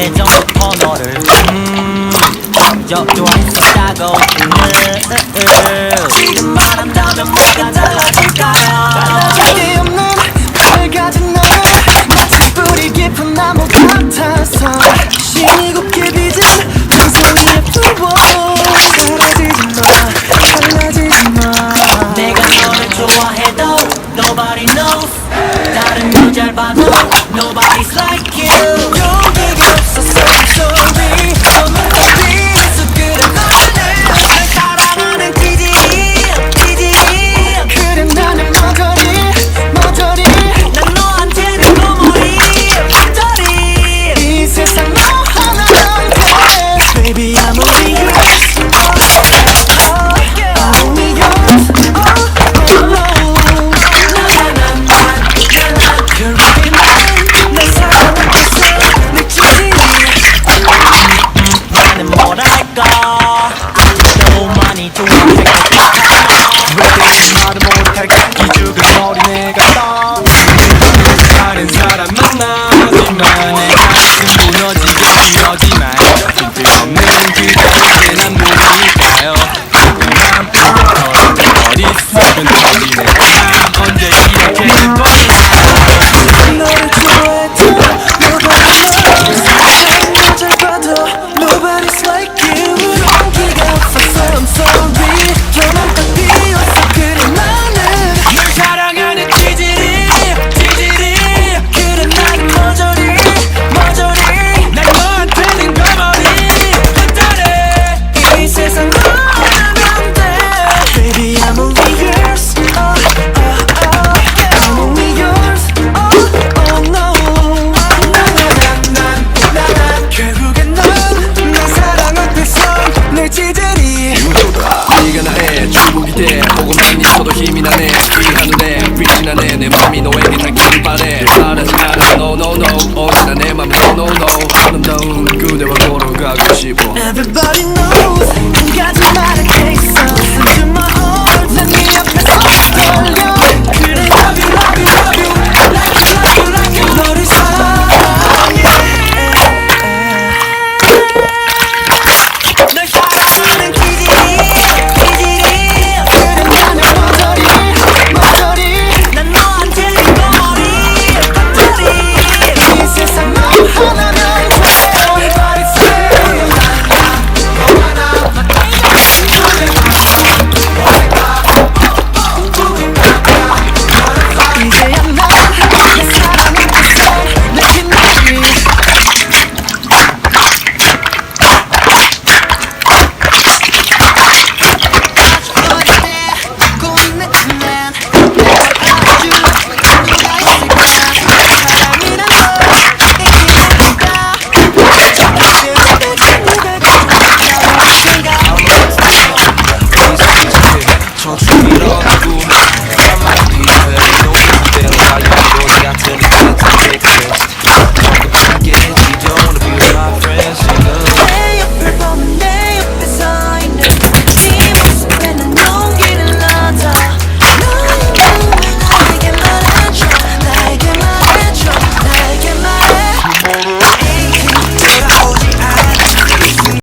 오래전부터 너를 먼저 좋아했었다고. 지금 말한다면 뭐가 달라질까요? 달라질 게 없는 별 가진 너는 마치 뿌리 깊은 나무 같아서 신이 곱게 빚은 한송이의 푸보. 달라지지 마. 내가 너를 좋아해도 nobody knows. 다른 여자를 봐도 nobody's like you. 용기가 없었어 sorry. 너무 어디서 그런 너를 사랑하는 기지. 그래 나는 머저리 난 너한테는 너머리 저리. 이 세상 너 하나면 돼 Baby I'm only yours only yours 그렇게 날 사랑하겠어 느끼지. 나는 뭐랄까 너무 많이 좋아할 것 같아. 왜 말을 못할까 기죽은 어린애가 다른 사람 만나지만 내 가슴 무너지고 길어지는